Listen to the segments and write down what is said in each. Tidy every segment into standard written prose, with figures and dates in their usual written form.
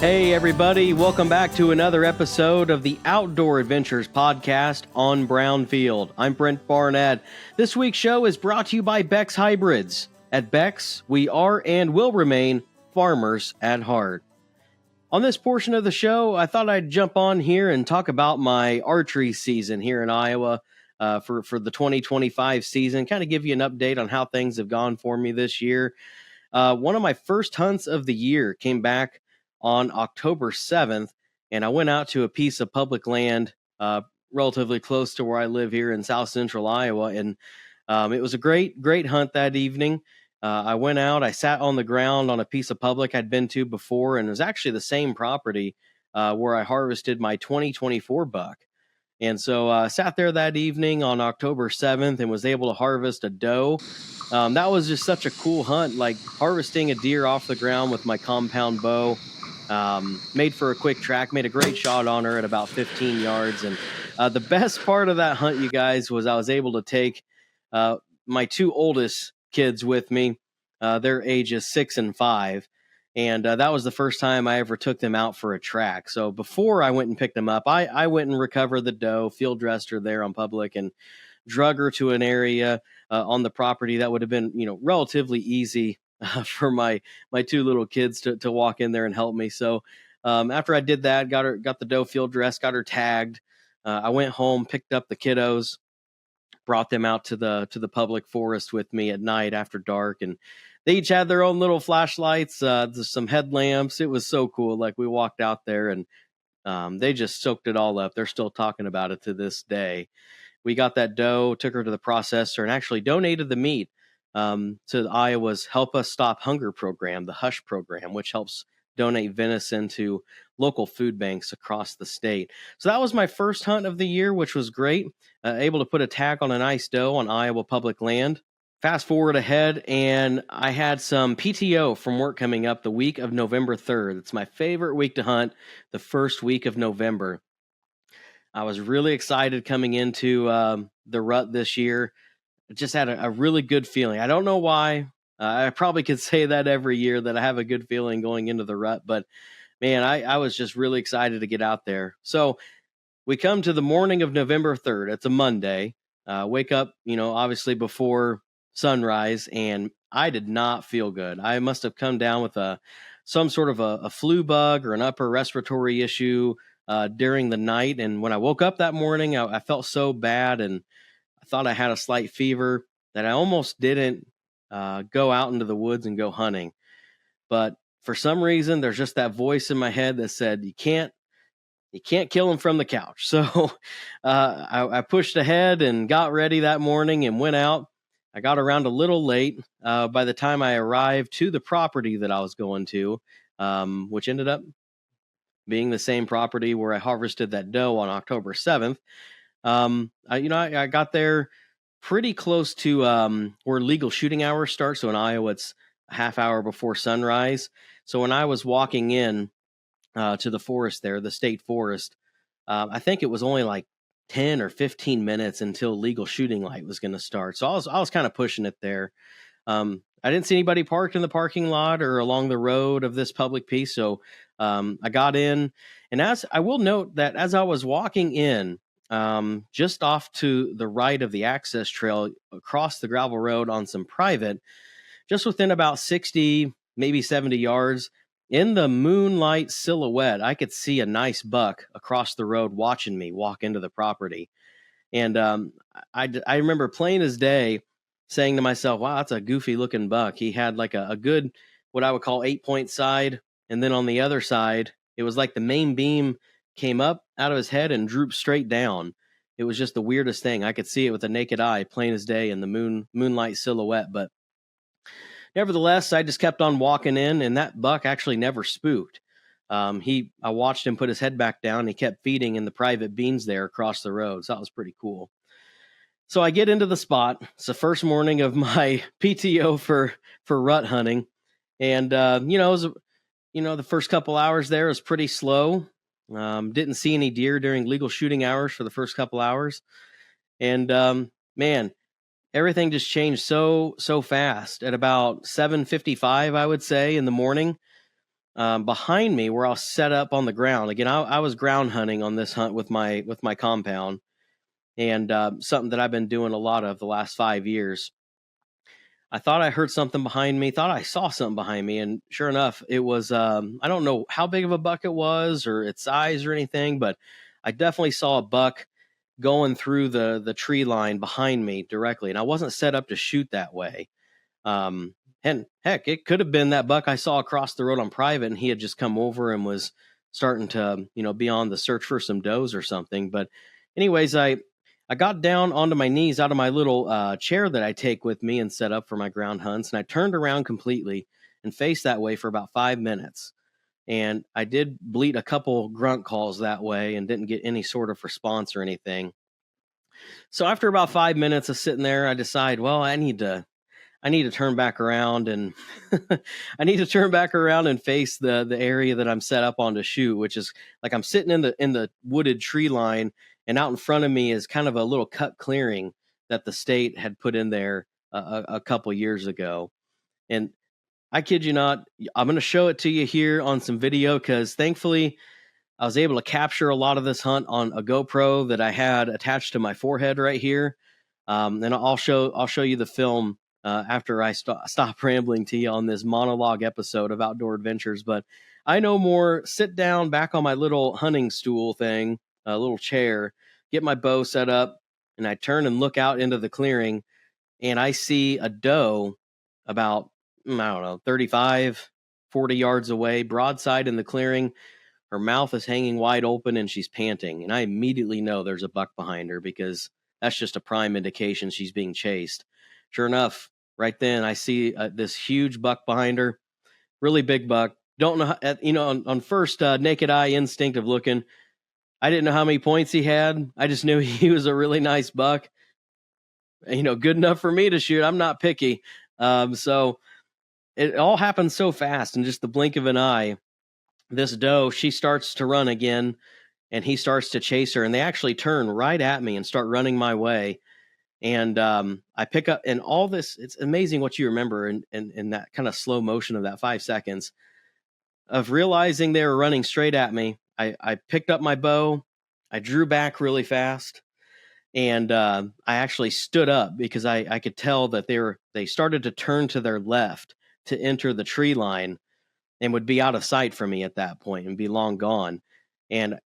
Hey, everybody. Welcome back to another episode of the Outdoor Adventures podcast on Brownfield. I'm Brent Barnett. This week's show is brought to you by Beck's Hybrids. At Beck's, we are and will remain farmers at heart. On this portion of the show, I thought I'd jump on here and talk about my archery season here in Iowa for the 2025 season, kind of give you an update on how things have gone for me this year. One of my first hunts of the year came back on October 7th, and I went out to a piece of public land relatively close to where I live here in South Central Iowa, and it was a great hunt that evening. I went out, I sat on the ground on a piece of public I'd been to before, and it was actually the same property where I harvested my 2024 buck. And so I sat there that evening on October 7th and was able to harvest a doe. That was just such a cool hunt, like harvesting a deer off the ground with my compound bow. Made for a quick track, made a great shot on her at about 15 yards. And the best part of that hunt, you guys, was I was able to take my two oldest kids with me. Their ages 6 and 5. And that was the first time I ever took them out for a track. So before I went and picked them up, I went and recovered the doe, field dressed her there on public, and drug her to an area on the property that would have been, relatively easy for my two little kids to walk in there and help me. So after I did that, got the doe field dressed, got her tagged. I went home, picked up the kiddos, brought them out to the public forest with me at night after dark, and they each had their own little flashlights, some headlamps. It was so cool. Like, we walked out there and they just soaked it all up. They're still talking about it to this day. We got that doe, took her to the processor, and actually donated the meat to Iowa's Help Us Stop Hunger program, the HUSH program, which helps donate venison to local food banks across the state. So that was my first hunt of the year, which was great. Able to put a tag on a nice doe on Iowa public land. Fast forward ahead, and I had some PTO from work coming up the week of November 3rd. It's my favorite week to hunt, the first week of November. I was really excited coming into the rut this year. I just had a really good feeling. I don't know why. I probably could say that every year that I have a good feeling going into the rut, but man, I was just really excited to get out there. So we come to the morning of November 3rd. It's a Monday. Wake up, obviously before sunrise, and I did not feel good. I must have come down with some sort of a flu bug or an upper respiratory issue during the night. And when I woke up that morning, I felt so bad, and I thought I had a slight fever that I almost didn't go out into the woods and go hunting. But for some reason, there's just that voice in my head that said, you can't kill him from the couch. So I pushed ahead and got ready that morning and went out. I got around a little late by the time I arrived to the property that I was going to, which ended up being the same property where I harvested that doe on October 7th. I got there pretty close to where legal shooting hours start. So in Iowa, it's a half hour before sunrise. So when I was walking in to the forest there, the state forest, I think it was only like 10 or 15 minutes until legal shooting light was going to start. So I was kind of pushing it there. I didn't see anybody parked in the parking lot or along the road of this public piece. So I got in, and as I will note that as I was walking in, just off to the right of the access trail across the gravel road on some private, just within about 60, maybe 70 yards, in the moonlight silhouette, I could see a nice buck across the road watching me walk into the property. And I remember plain as day saying to myself, wow, that's a goofy looking buck. He had like a good, what I would call 8-point side. And then on the other side, it was like the main beam came up out of his head and drooped straight down. It was just the weirdest thing. I could see it with a naked eye, plain as day, in the moonlight silhouette. But nevertheless, I just kept on walking in, and that buck actually never spooked. I watched him put his head back down. He kept feeding in the private beans there across the road. So that was pretty cool. So I get into the spot. It's the first morning of my PTO for rut hunting. And, it was, the first couple hours there was pretty slow. Didn't see any deer during legal shooting hours for the first couple hours. And, man, everything just changed so fast. At about 7:55, I would say, in the morning, behind me where I was set up on the ground. Again, I was ground hunting on this hunt with my compound, and something that I've been doing a lot of the last 5 years. I thought I heard something behind me, thought I saw something behind me, and sure enough, it was, I don't know how big of a buck it was or its size or anything, but I definitely saw a buck going through the tree line behind me directly, and I wasn't set up to shoot that way. And heck, it could have been that buck I saw across the road on private, and he had just come over and was starting to, be on the search for some does or something. But anyways, I got down onto my knees out of my little chair that I take with me and set up for my ground hunts, and I turned around completely and faced that way for about 5 minutes. And I did bleat a couple grunt calls that way and didn't get any sort of response or anything. So after about 5 minutes of sitting there, I decide, well, I need to turn back around, and I need to turn back around and face the area that I'm set up on to shoot, which is like I'm sitting in the wooded tree line, and out in front of me is kind of a little cut clearing that the state had put in there a couple years ago. And I kid you not, I'm going to show it to you here on some video, because thankfully I was able to capture a lot of this hunt on a GoPro that I had attached to my forehead right here. And I'll show you the film after I stop rambling to you on this monologue episode of Outdoor Adventures. But I no more sit down back on my little hunting stool thing, a little chair, get my bow set up, and I turn and look out into the clearing, and I see a doe about, I don't know, 35, 40 yards away, broadside in the clearing. Her mouth is hanging wide open and she's panting. And I immediately know there's a buck behind her, because that's just a prime indication she's being chased. Sure enough, right then I see this huge buck behind her, really big buck. Don't know, on first naked eye instinct of looking, I didn't know how many points he had. I just knew he was a really nice buck. Good enough for me to shoot. I'm not picky. So it all happened so fast in just the blink of an eye. This doe, she starts to run again, and he starts to chase her, and they actually turn right at me and start running my way. And I pick up, and all this, it's amazing what you remember in that kind of slow motion of that 5 seconds of realizing they were running straight at me. I picked up my bow, I drew back really fast, and I actually stood up, because I could tell that they started to turn to their left to enter the tree line, and would be out of sight for me at that point and be long gone. And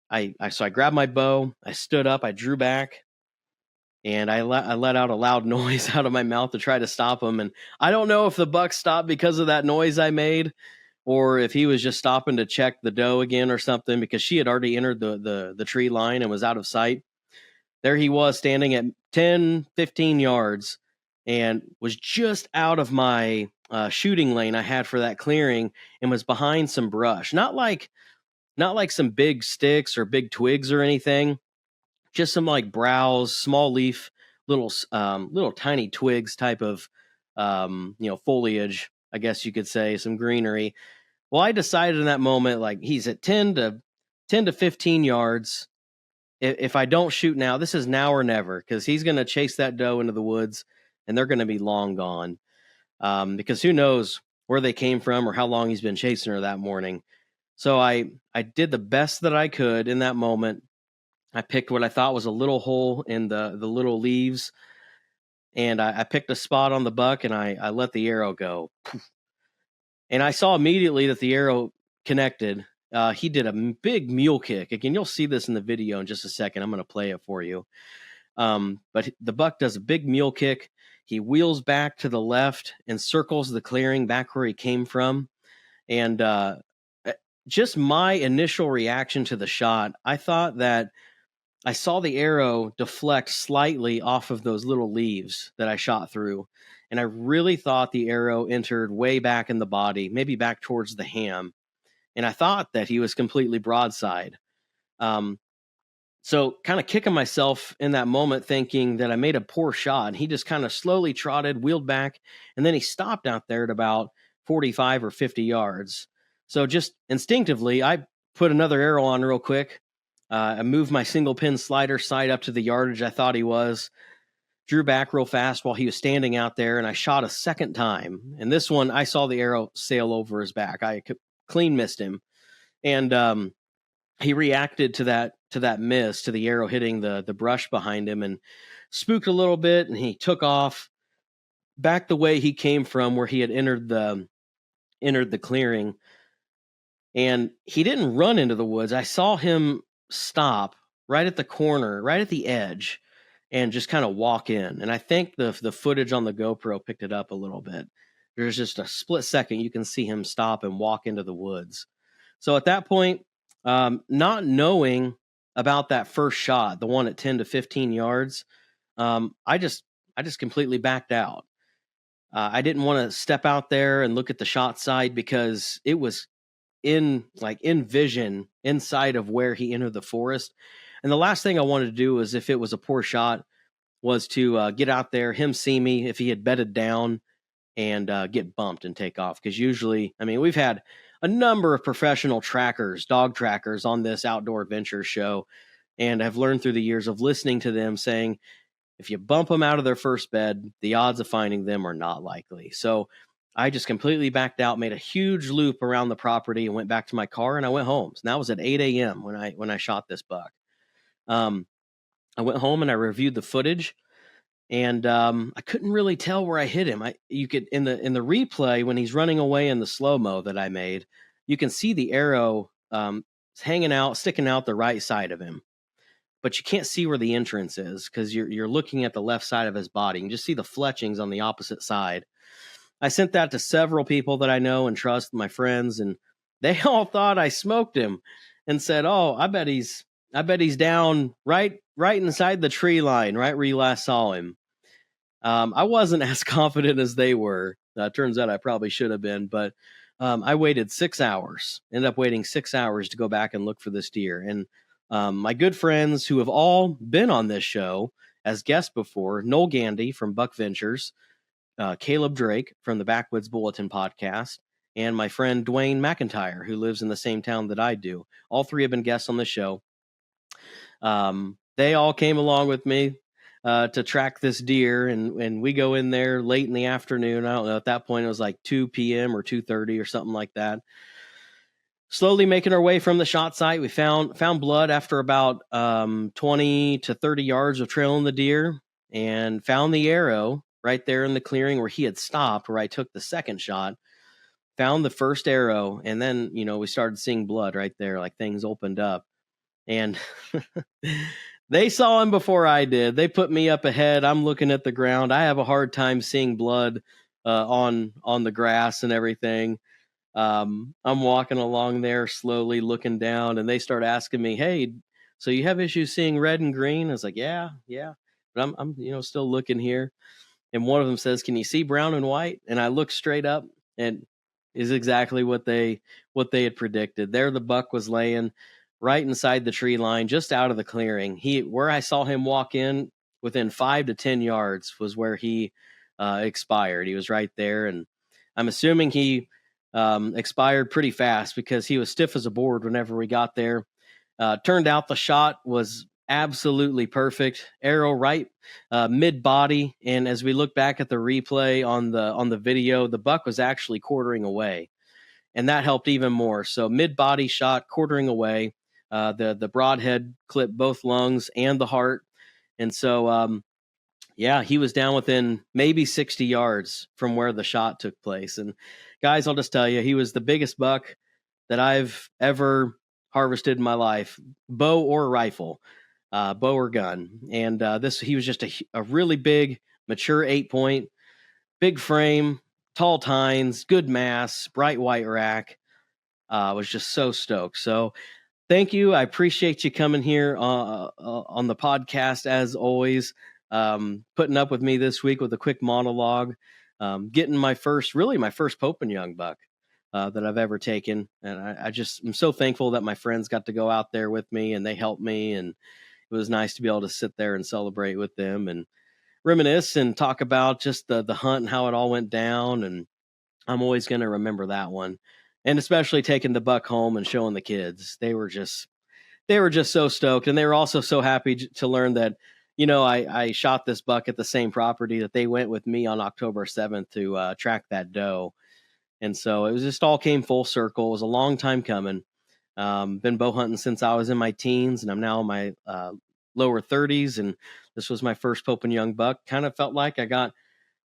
so I grabbed my bow, I stood up, I drew back, and I let out a loud noise out of my mouth to try to stop him. And I don't know if the buck stopped because of that noise I made, or if he was just stopping to check the doe again or something, because she had already entered the tree line and was out of sight. There he was, standing at 10, 15 yards, and was just out of my shooting lane I had for that clearing, and was behind some brush. Not like some big sticks or big twigs or anything, just some like browse, small leaf, little tiny twigs type of foliage, I guess you could say, some greenery. Well, I decided in that moment, like, he's at 10 to 15 yards. If I don't shoot now, this is now or never, because he's going to chase that doe into the woods, and they're going to be long gone. Because who knows where they came from or how long he's been chasing her that morning. So I did the best that I could in that moment. I picked what I thought was a little hole in the little leaves, and I picked a spot on the buck, and I let the arrow go. And I saw immediately that the arrow connected. He did a big mule kick. Again, you'll see this in the video in just a second. I'm going to play it for you. But the buck does a big mule kick. He wheels back to the left and circles the clearing back where he came from. And just my initial reaction to the shot, I thought that I saw the arrow deflect slightly off of those little leaves that I shot through. And I really thought the arrow entered way back in the body, maybe back towards the ham. And I thought that he was completely broadside. So kind of kicking myself in that moment, thinking that I made a poor shot. And he just kind of slowly trotted, wheeled back, and then he stopped out there at about 45 or 50 yards. So just instinctively, I put another arrow on real quick. I moved my single pin slider sight up to the yardage I thought he was, drew back real fast while he was standing out there, and I shot a second time. And this one, I saw the arrow sail over his back. I clean missed him. And he reacted to that miss, to the arrow hitting the brush behind him, and spooked a little bit, and he took off back the way he came from, where he had entered the clearing. And he didn't run into the woods. I saw him stop right at the corner, right at the edge, and just kind of walk in. And I think the footage on the GoPro picked it up a little bit. There's just a split second you can see him stop and walk into the woods. So at that point, not knowing about that first shot, the one at 10 to 15 yards, I just completely backed out. I didn't want to step out there and look at the shot side, because it was in vision inside of where he entered the forest. And the last thing I wanted to do was, if it was a poor shot, was to get out there, him see me if he had bedded down, and get bumped and take off. Because usually, I mean, we've had a number of professional trackers, dog trackers, on this outdoor adventure show. And I've learned through the years of listening to them saying, if you bump them out of their first bed, the odds of finding them are not likely. So I just completely backed out, made a huge loop around the property, and went back to my car, and I went home. So that was at 8 a.m. when I shot this buck. I went home and I reviewed the footage, and I couldn't really tell where I hit him. You could in the replay, when he's running away in the slow-mo that I made, you can see the arrow hanging out, sticking out the right side of him. But you can't see where the entrance is, because you're looking at the left side of his body. You can just see the fletchings on the opposite side. I sent that to several people that I know and trust, my friends, and they all thought I smoked him, and said, "Oh, I bet he's down right inside the tree line, right where you last saw him." I wasn't as confident as they were. Turns out I probably should have been, but I waited 6 hours. Ended up waiting 6 hours to go back and look for this deer. And my good friends, who have all been on this show as guests before, Noel Gandy from Buck Ventures, Caleb Drake from the Backwoods Bulletin podcast, and my friend Dwayne McIntyre, who lives in the same town that I do. All three have been guests on the show. They all came along with me to track this deer, and we go in there late in the afternoon. I don't know, at that point it was like 2 p.m. or 2:30 or something like that. Slowly making our way from the shot site, we found blood after about 20 to 30 yards of trailing the deer, and found the arrow right there in the clearing where he had stopped, where I took the second shot. Found the first arrow, and then, we started seeing blood right there, like things opened up. And they saw him before I did. They put me up ahead. I'm looking at the ground. I have a hard time seeing blood on the grass and everything. I'm walking along there slowly, looking down, and they start asking me, "Hey, so you have issues seeing red and green?" I was like, "Yeah, but I'm still looking here." And one of them says, "Can you see brown and white?" And I look straight up, and is exactly what they had predicted. There, the buck was laying right inside the tree line, just out of the clearing. Where I saw him walk in, within 5 to 10 yards, was where he expired. He was right there, and I'm assuming he expired pretty fast, because he was stiff as a board whenever we got there. Turned out the shot was absolutely perfect. Arrow right mid body, and as we look back at the replay on the video, the buck was actually quartering away, and that helped even more. So mid body shot, quartering away. The broadhead clipped both lungs and the heart, and so he was down within maybe 60 yards from where the shot took place. And guys, I'll just tell you, he was the biggest buck that I've ever harvested in my life, bow or rifle, bow or gun. And he was just a really big, mature 8-point, big frame, tall tines, good mass, bright white rack. Was just so stoked. So thank you. I appreciate you coming here on the podcast, as always, putting up with me this week with a quick monologue, getting my first Pope and Young buck that I've ever taken. And I'm so thankful that my friends got to go out there with me, and they helped me. And it was nice to be able to sit there and celebrate with them and reminisce and talk about just the hunt and how it all went down. And I'm always going to remember that one. And especially taking the buck home and showing the kids. They were just so stoked. And they were also so happy to learn that, I shot this buck at the same property that they went with me on October 7th to track that doe. And so it was just all came full circle. It was a long time coming. Been bow hunting since I was in my teens, and I'm now in my lower 30s. And this was my first Pope and Young buck. Kind of felt like I got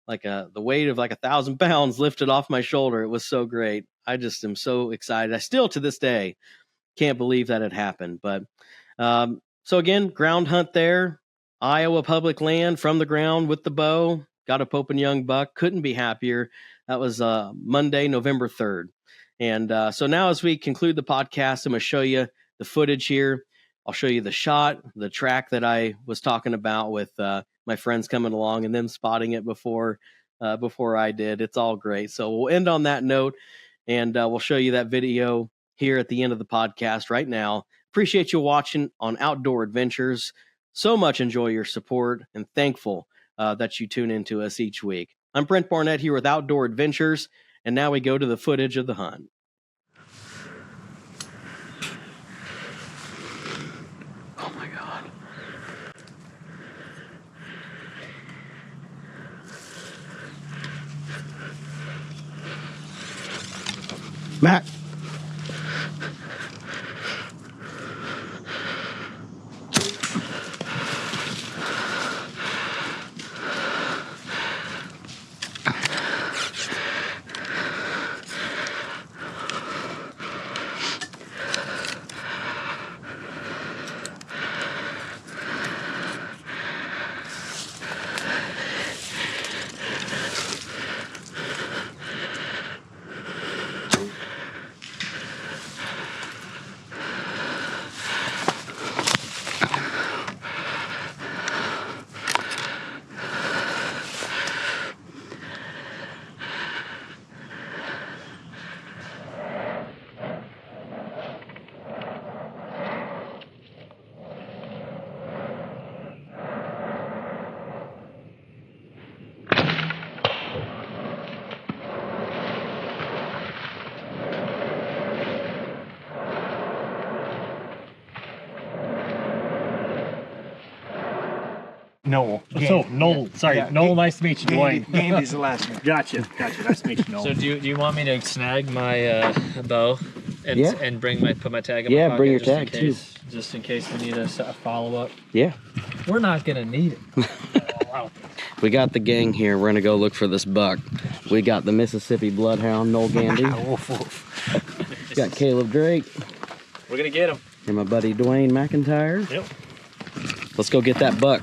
like the weight of like 1,000 pounds lifted off my shoulder. It was so great. I just am so excited. I still to this day can't believe that it happened. But so again, ground hunt there, Iowa public land from the ground with the bow. Got a Pope and Young buck. Couldn't be happier. That was Monday, November 3rd. And so now as we conclude the podcast, I'm going to show you the footage here. I'll show you the shot, the track that I was talking about with my friends coming along and them spotting it before I did. It's all great. So we'll end on that note, and we'll show you that video here at the end of the podcast right now. Appreciate you watching on Outdoor Adventures. So much enjoy your support and thankful that you tune into us each week. I'm Brent Barnett here with Outdoor Adventures, and now we go to the footage of the hunt. Oh my God. Matt. Noel. So, Noel. Sorry, Yeah. Noel, nice to meet you, Dwayne. Gandy's the last name. Gotcha. Nice to meet you, Noel. So do you want me to snag my bow and Yeah. and put my tag in Yeah, my pocket bring your just in tag, too. case, just in case we need a follow up? Yeah. We're not gonna need it. We got the gang here. We're gonna go look for this buck. We got the Mississippi Bloodhound, Noel Gandy. Wolf, wolf. Got Caleb Drake We're gonna get him. and my buddy Dwayne McIntyre. Yep. Let's go get that buck.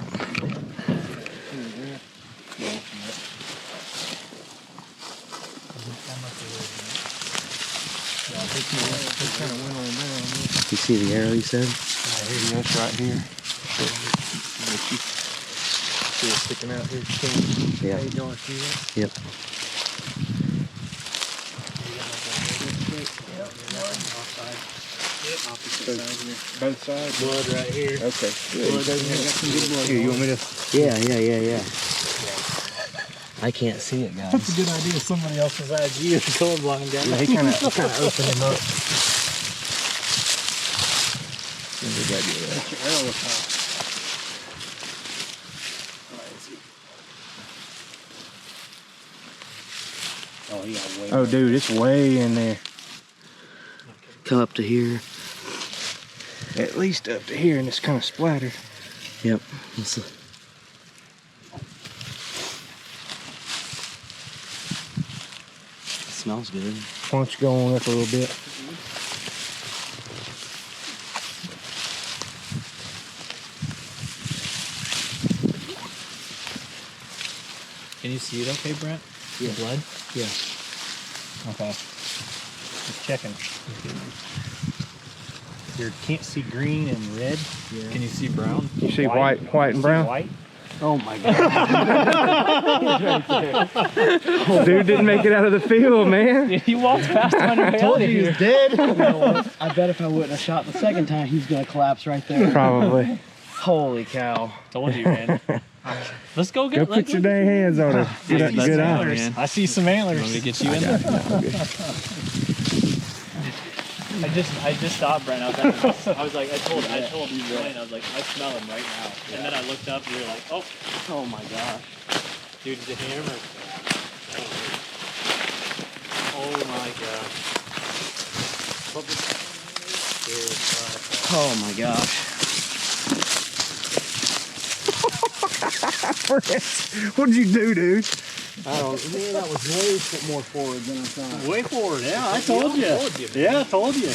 You see the arrow you said? That's right here. See it sticking out here. Yeah. You don't see that? Yep. Both sides. Blood right here. Okay. Good. Here, you want me to? Yeah. I can't see it, guys. That's a good idea. Somebody else's idea. The colorblind guy. Yeah, he kind of opened him up. That's your arrow top. Oh, yeah, way. Oh, dude, it's way in there. Come up to here. At least up to here, and it's kind of splattered. Yep. Smells good. Why don't you go on up a little bit? Can you see it okay, Brent? Yeah. The blood? Yeah. Okay. Just checking. You can't see green and red. Yeah. Can you see brown? You see white You and see brown? White. Oh my God. Dude didn't make it out of the field, man. You walked past him on your way out of here. dead. You know what? I bet if I wouldn't have shot the second time, he's gonna collapse right there. Probably. Holy cow. Told you, man. Let's go get. Go put your dang hands on it. Get That's good antlers. eyes. I see some antlers. Want me to get you in there? I just stopped, Brent. I was like, I told Dwayne, I was like, I smell him right now. And then I looked up and you were like, oh my gosh. dude, is it him or? Oh my gosh. Oh my gosh. What did you do, dude? I don't. Man, that was way more forward than I thought. Way forward, yeah. I told you. Yeah, I told you.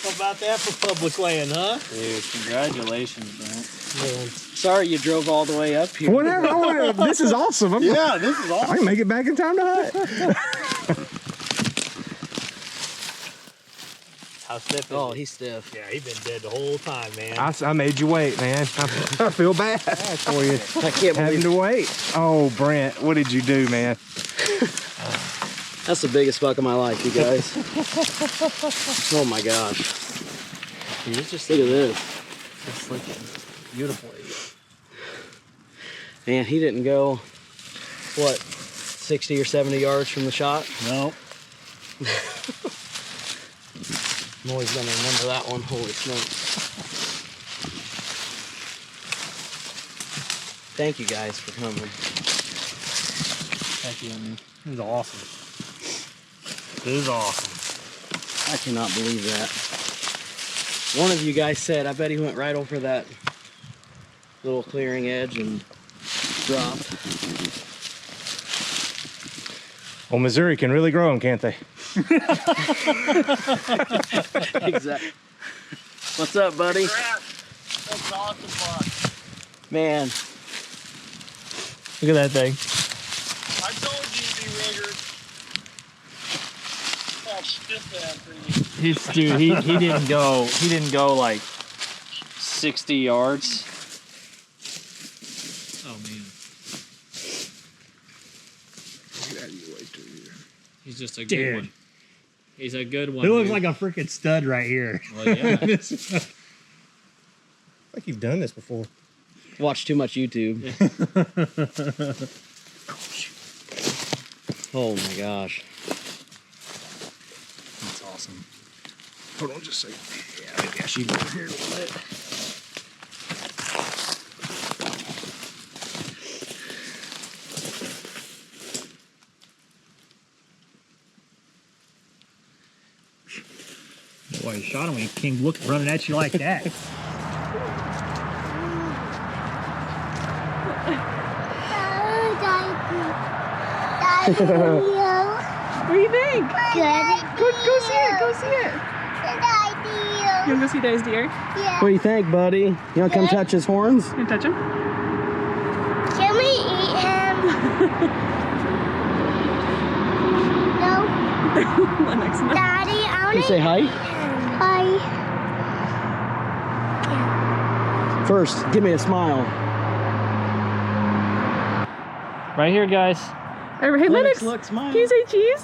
How about that for public land, huh? Dude, congratulations, Brent. Man, sorry you drove all the way up here. Whatever. This is awesome. Yeah, this is I awesome. can make it back in time to hunt. How stiff is Oh, he? he's stiff. Yeah, he's been dead the whole time, man. I made you wait, man. I feel bad for you. I can't Having believe to wait. Oh, Brent, what did you do, man? that's the biggest buck of my life, you guys. Oh my gosh. He's just Look at this. looking beautifully. Man, he didn't go, what, 60 or 70 yards from the shot? No. I'm always gonna remember that one. Holy smokes. Thank you guys for coming. Thank you. This is awesome. This is awesome. I cannot believe that. One of you guys said, I bet he went right over that little clearing edge and dropped. Well, Missouri can really grow them, can't they? Exactly. What's up, buddy? That's awesome, buck. Man, Look at that thing. I told you to be riggered. How stiff after you. He didn't go like 60 yards. Oh man. He's just a good one. He's a good one. He looks dude. like a freaking stud right here. Well, yeah. Like you've done this before. watch too much YouTube. Oh my gosh. That's awesome. Hold on just a second. Yeah, maybe I should go over here a little bit. Boy, he shot him when he came running at you like that. What do you think? Good. Go see it. Go see it. Good idea. You want to go see Daddy's deer? Yeah. What do you think, buddy? You want to come touch his horns? You want to touch him? Can we eat him? No. What next? Daddy, I Can want you to say hi? Hi. First, give me a smile. Right here, guys. Hey, Lennox. look, smile. Can you say cheese?